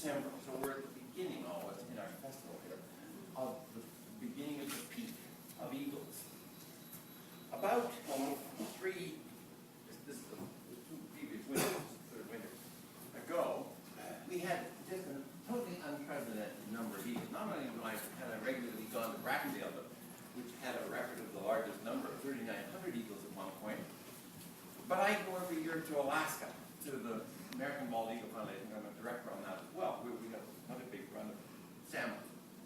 December, so we're at the beginning always in our festival here of the beginning of the peak of eagles. About this is the two previous winters, third winter ago, we had just a totally unprecedented number of eagles. Not only had I regularly gone to Brackendale, which had a record of the largest number of 3,900 eagles at one point, but I go every year to Alaska, to the American Bald Eagle Foundation. I'm a director on that as well. We have another big run of salmon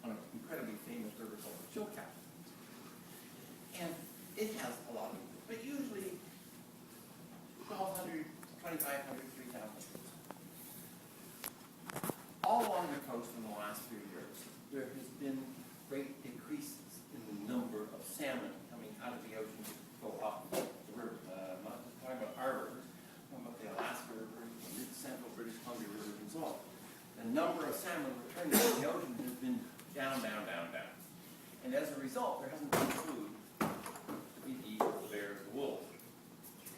on an incredibly famous river called the Chilkat. And it has a lot of eagles, but usually 1,200, 2,500, 3,000. All along the coast in the last few years, there has been great decreases in the number of salmon coming out of the ocean to go up the river. I'm not just talking about our rivers, I'm talking about the Alaska River, the mid-central British Columbia River, and so on. The number of salmon returning to the ocean has been down, down, down, down. And as a result, there hasn't been food to feed the eagles, the bears, the wolves.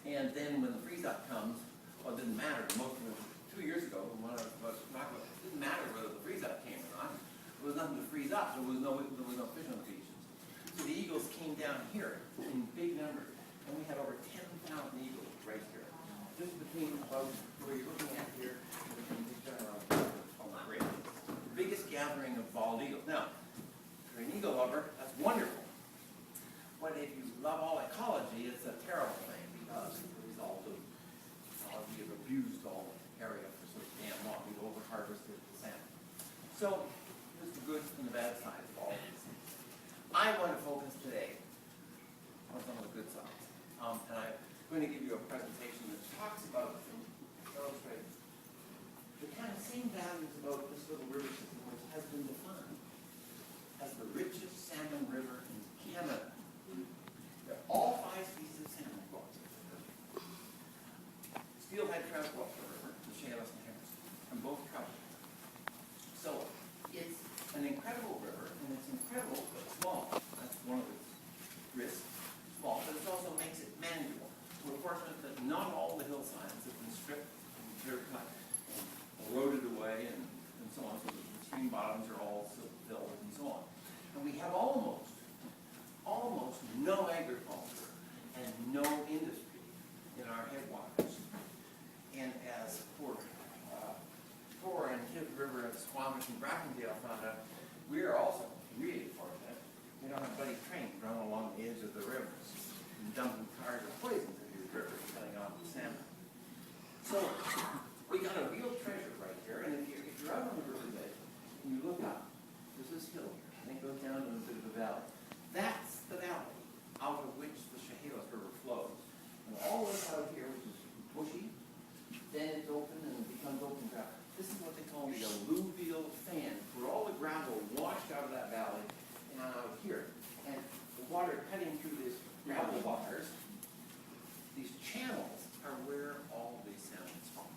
And then when the freeze-up comes, well, it didn't matter. Most of it, 2 years ago, when I was talking about, it didn't matter whether the freeze-up came or not. There was nothing to freeze up. There was no fish on the beaches. So the eagles came down here in big numbers, and we had over 10,000 eagles right here. Just between about where you're looking at here and between this general on the ridge. The biggest gathering of bald eagles. Now, if you're an eagle lover, that's wonderful. But if you love all ecology, it's a terrible thing because the result of we have abused all the area for so damn long. We've over-harvested the salmon. So there's the good and the bad side of all of these things. I want to focus today on some of the good sides. And I'm going to give you a presentation that talks about and illustrates the kind of same values about this little river system, which has been defined as the richest salmon river in Canada. There are all 5 species of salmon brought to the river. Steelhead trout go up the river, the Chehalis and Harris, and both trout. So it's an incredible river, and it's incredible but small. That's one of its risks. Small, but it also makes it manageable. We're fortunate that not all the hillsides have been stripped and clear-cut and eroded away and so on, so the stream bottoms are all filled and so on. And we have almost no agriculture and no industry in our headwaters. And as poor Thor and his river of Squamish and Brackendale found out, we are also really fortunate. We don't have bloody trains running along the edge of the rivers and dumping cars of poison into these rivers, cutting off the salmon. So we got a real treasure right here. And if you're out on the river's edge and you look up, there's this hill here, and it goes down to a bit of a valley. That's the valley out of which the Chehalis River flows. And all this out here, which is bushy, then it's open and it becomes open ground. This is what they call the alluvial fan, where all the gravel washed out of that valley and out here. And the water cutting through these gravel bars, these channels are where all these salmon spawn.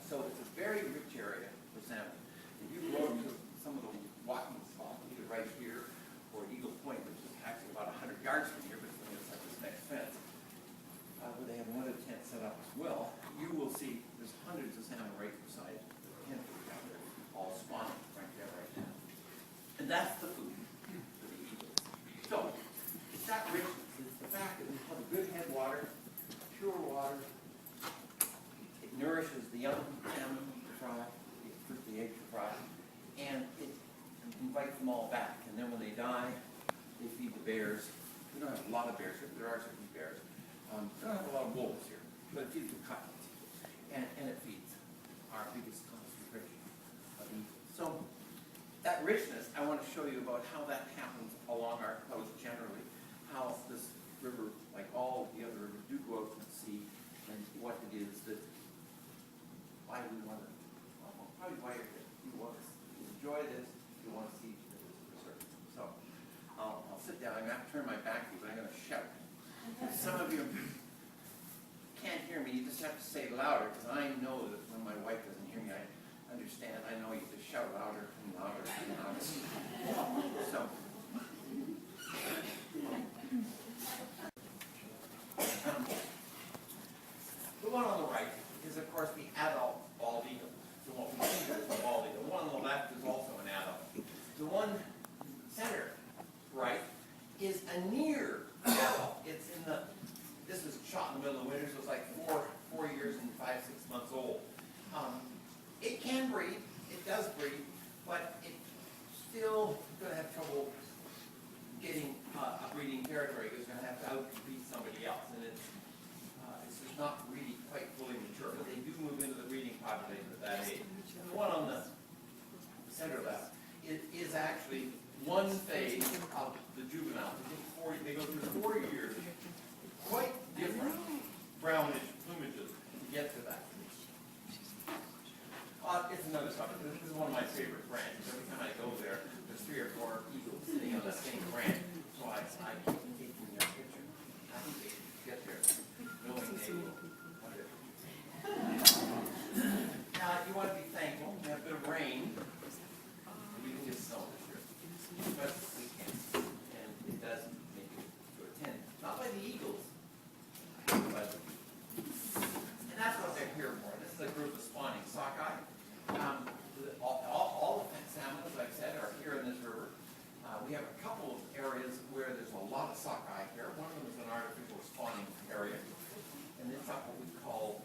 So it's a very rich area for salmon. If you go to some of the walking spots, either right here or Eagle Point, which is actually about 100 yards from here, but it's like this next fence, where they have another tent set up as well, you will see there's hundreds of salmon right beside the tent down there, all spawning right there right now. And that's the food for the eagles. So it's that richness. It's the fact that we have a good headwater, pure water. It nourishes the young salmon to fry, first the egg to fry, and it invites them all back. And then when they die, they feed the bears. We don't have a lot of bears here, but there are certain bears. We don't have a lot of wolves here, but it feeds the coyotes. And it feeds our biggest concentration of eagles. So that richness, I want to show you about how that happens along our coast generally, how this river, like all the other rivers, do go out to the sea, and what it is that, why we want to, well, probably why you're here. You want to enjoy this, you want to see this research. So I'll sit down. I'm going to have to turn my back to you, but I'm going to shout. Some of you can't hear me, you just have to say louder, because I know that when my wife doesn't hear me, I understand. I know you just shout louder and louder and louder. So, the one on the right is, of course, the adult bald eagle. So what we see here is the bald is a near adult. It's in the, this was shot in the middle of winter, so it's like 4 years and 5, 6 months old. It can breed, it does breed, but it's still going to have trouble getting a breeding territory. It's going to have to outcompete somebody else, and it's just not really quite fully mature. But they do move into the breeding population at that age. And the one on the center left is actually one phase of the juvenile. They go through 4 years, quite different brownish plumages to get to that. It's another subject. This is one of my favorite branches. Every time I go there, there's 3 or 4 eagles sitting on the same branch. So I keep taking their picture. I think they get there knowing they will. Now, you want to be thankful. We have a bit of rain. We can get snow this year. But we can. And it does make it to attend. Not by the eagles, but. And that's what they're here for. This is a group of spawning sockeye. All the salmon, as I've said, are here in this river. We have a couple of areas where there's a lot of sockeye here. One of them is an artificial spawning area, and it's up what we call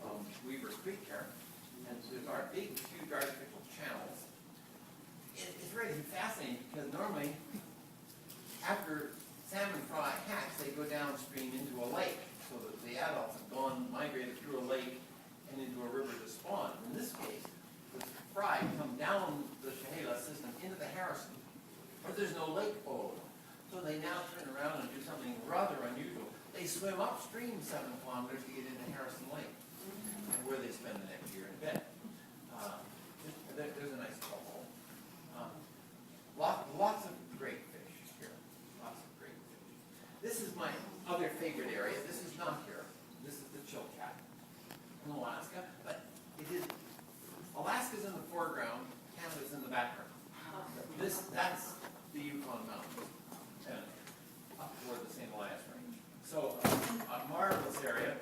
Weaver's Creek here. And so there's our big, huge artificial channels. It's really fascinating because normally, after salmon fry hatch, they go downstream into a lake, so that the adults have migrated through a lake and into a river to spawn. In this case, the fry come down the Chehalis system into the Harrison, but there's no lake below them. So they now turn around and do something rather unusual. They swim upstream 7 kilometers to get into Harrison Lake, and where they spend the next year in bed. There's a nice couple. Lots of great fish here. Lots of great fish. This is my other favorite area. This is not here. This is the Chilkat in Alaska, but it is. Alaska's in the foreground, Canada's in the background. That's the Yukon Mountains, and up toward the St. Elias Range. So a marvelous area,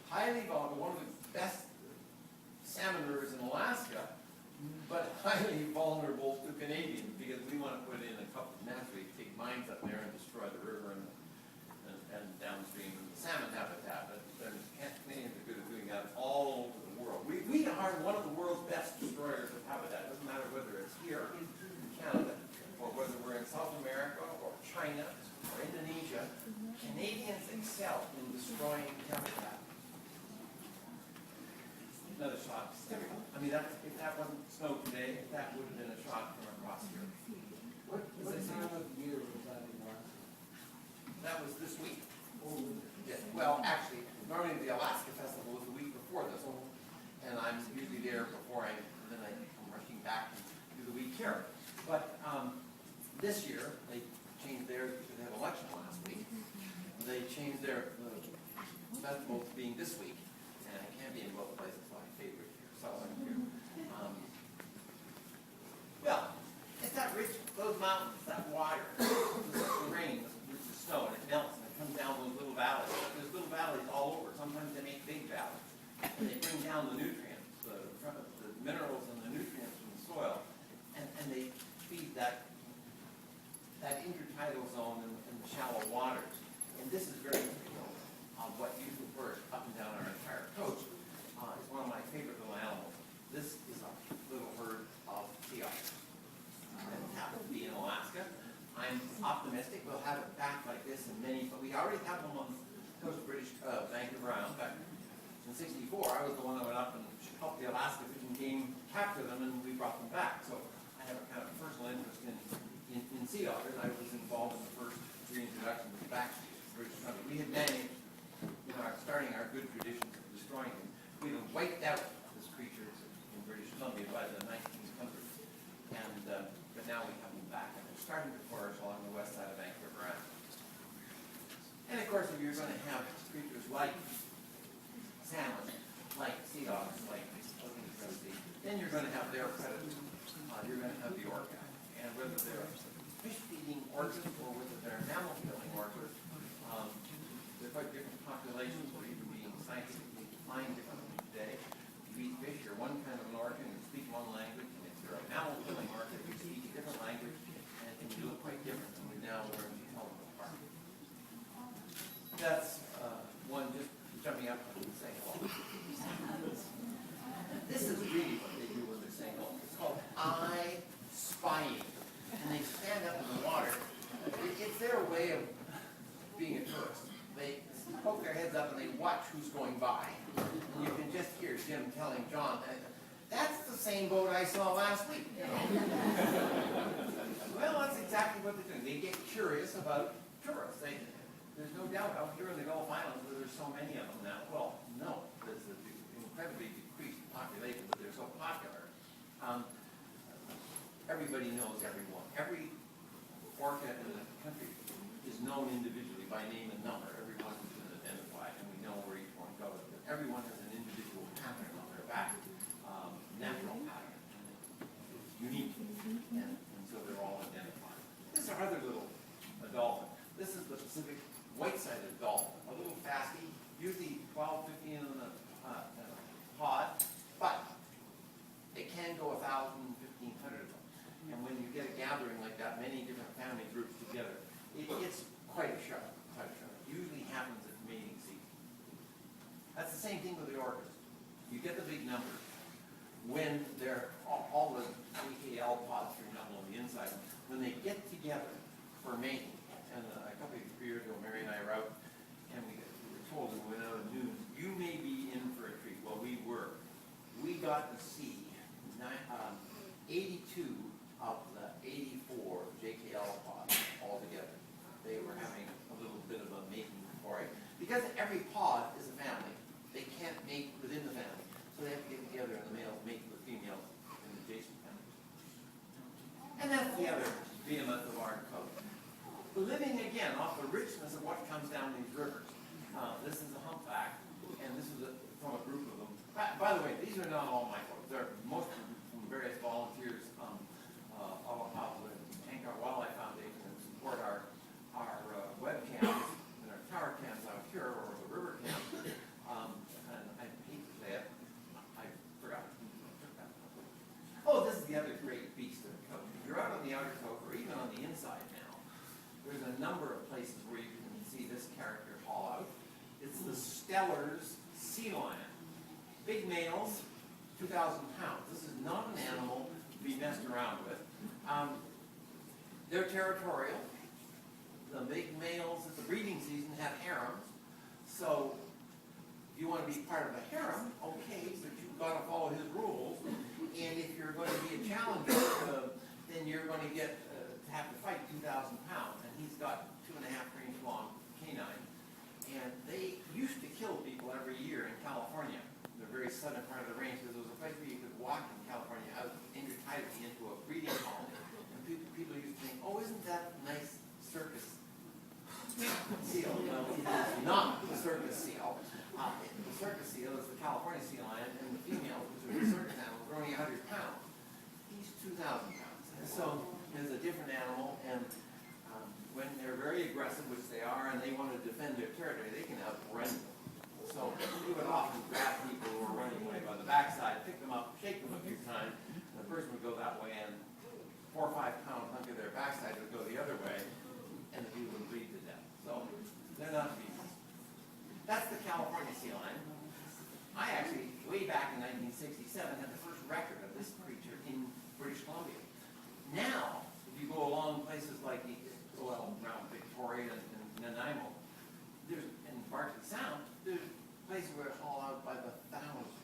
highly vulnerable, one of the best salmon rivers in Alaska, but highly vulnerable to Canadians because we want to put in a couple of naturally big mines up there and destroy the river and downstream the salmon habitat. But Canadians are good at doing that all over the world. We are one of the world's best destroyers of habitat. It doesn't matter whether it's here in Canada or whether we're in South America or China or Indonesia. Canadians excel in destroying habitat. Another shot. Typical. I mean, if that wasn't snow today, that would have been a shot from across here. What time of year was that in Alaska? That was this week. Yeah. Well, actually, normally the Alaska Festival was the week before this one, and I'm usually there before I'm rushing back to do the week here. But this year, they changed theirs because they had an election last week. They changed their festival to being this week, and I can't be in both places, so my favorite here. So I'm here. Well, it's that rich, those mountains, that water, the rain, the snow, and it melts, and it comes down those little valleys. There's little valleys all over. Sometimes they make big valleys. And they bring down the nutrients, the minerals and the nutrients from the soil, and they feed that intertidal zone in the shallow waters. And this is very typical of what usually occurs up and down our entire coast. It's one of my favorite little animals. This is a little herd of sea otters. And it happens to be in Alaska. I'm optimistic we'll have it back like this in many, but we already have them on the coast of British Vancouver Island. In '64, I was the one that went up and helped the Alaska fishing team capture them, and we brought them back. So I have a kind of personal interest in sea otters. I was involved in the first reintroduction of the back to British Columbia. We had managed, starting our good traditions of destroying them, we had wiped out this creature in British Columbia by the 1900s, and but now we have them back, and they're starting to flourish along the west side of Vancouver Island. And of course, if you're going to have creatures like salmon, like sea otters, like then you're going to have their predators. You're going to have the orca. And whether they're fish-feeding orcas or whether they're mammal-killing orcas, they're quite different populations or even being scientifically defined differently today. If you eat fish, you're one kind of an orca and you speak one language, and if you're a mammal-killing orca, you speak a different language, and you look quite different, and we now learn to tell them apart. heads up and they watch who's going by. And you can just hear Jim telling John, that's the same boat I saw last week. You know? Well, that's exactly what they're doing. They get curious about tourists. There's no doubt out here in the Gulf Islands that there's so many of them now. Well, no, there's an incredibly decreased population, but they're so popular. Everybody knows everyone. Every orca in the country is known individually by name and number. Everyone has been identified, and we know where each one goes. But everyone has an individual pattern on their back, natural pattern, and it's unique, and so they're all identified. This is our other little dolphin. This is the Pacific white-sided dolphin, a little fasty, usually 12, 15 in the pod, but it can go 1,000, 1,500 of them. And when you get a gathering like that, many different family groups together, it's quite a show. It usually happens at mating season. That's the same thing with the orcas. You get the big numbers when they're all the AKL pods, for example, on the inside, when they get together for mating. And a couple of years ago, Mary and I were out, and we were told when we went out at noon, you may be in for a treat. Well, we were. We got to see 82 of the 84 JKL pods all together. They were having a little bit of a mating party. Because every pod is a family, they can't mate within the family. So they have to get together and the males mate with females in adjacent families. And that's the other behemoth of our coast. Living again off the richness of what comes down these rivers. This is a humpback, and this is from a group of them. By the way, these are not all my photos. They're most of them from various volunteers of the Hancock Wildlife Foundation that support our webcams and our tower cams out here, or the river cams. And I hate to say it, I forgot. Oh, this is the other great beast of the coast. If you're out on the outer coast, or even on the inside now, there's a number of places where you can see this character haul out. It's the Steller's sea lion. Big males, 2,000 pounds. This is not an animal to be messed around with. They're territorial. The big males at the breeding season have harems. So if you want to be part of a harem, okay, but you've got to follow his rules. And if you're going to be a challenger, then you're going to get to have to fight 2,000 pounds. And he's got 2.5 range long canine. And they used to kill people every year in California, the very southern part of the range, because there was a place where you could walk in California out intertidally into a breeding colony. And people used to think, oh, isn't that nice circus seal? No, it is not the circus seal. The circus seal is the California sea lion, and the females, which are the circus animals, are only 100 pounds. He's 2,000 pounds. And so it's a different animal, and when they're very aggressive, which they are, and they want to defend their territory, they can outrun them. So we would often grab people who were running away by the backside, pick them up, shake them a few times, and the person would go that way, and 4 or 5 pound hunk of their backside would go the other way, and the people would bleed to death. So they're not beasts. That's the California sea lion. I actually, way back in 1967, had the first record of this creature in British Columbia. Now, if you go along places like around Victoria and Nanaimo, there's in Barkley Sound, there's places where it's all out by the thousands.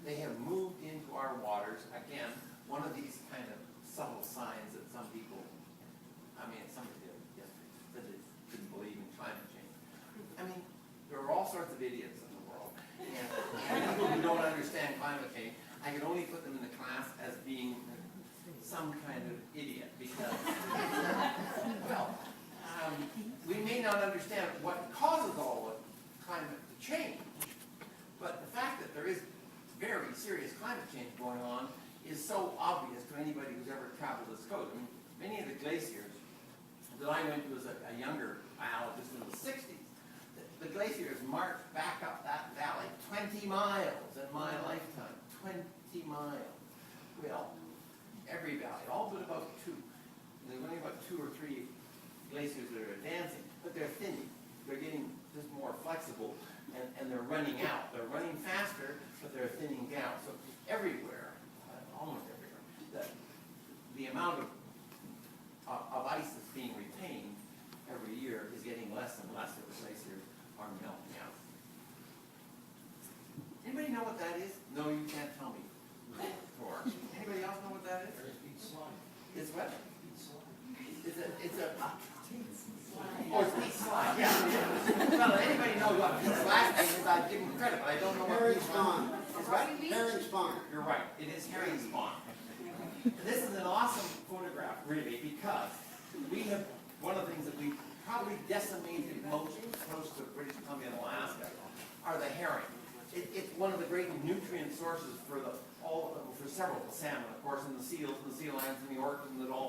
They have moved into our waters. Again, one of these kind of subtle signs that some people, somebody did yesterday, that they didn't believe in climate change. There are all sorts of idiots in the world. And people who don't understand climate change, I can only put them in the class as being some kind of idiot, because, we may not understand what causes all of climate to change, but the fact that there is very serious climate change going on is so obvious to anybody who's ever traveled this coast. Many of the glaciers that I went to as a younger biologist in the 60s, the glaciers marched back up that valley 20 miles in my lifetime. 20 miles. Well, every valley, all but about 2. There's only about 2 or 3 glaciers that are advancing, but they're thinning. They're getting just more flexible, and they're running out. They're running faster, but they're thinning down. So everywhere, almost everywhere, the amount of ice that's being retained every year is getting less and less as the glaciers are melting that is? No, you can't tell me. Or, anybody else know what that is? It's what? It's a, oh, it's Pete's slime, yeah. Well, anybody knows what Pete's last name is, I'd give him credit, but I don't know what Herring Pete's spawn. It's what? Herring spawn. You're right, it is herring spawn. This is an awesome photograph, really, because we have, one of the things that we probably decimated most close to British Columbia and Alaska are the herring. It's one of the great nutrient sources for for several, the salmon, of course, and the seals, and the sea lions, and the orcas, and the dolphins.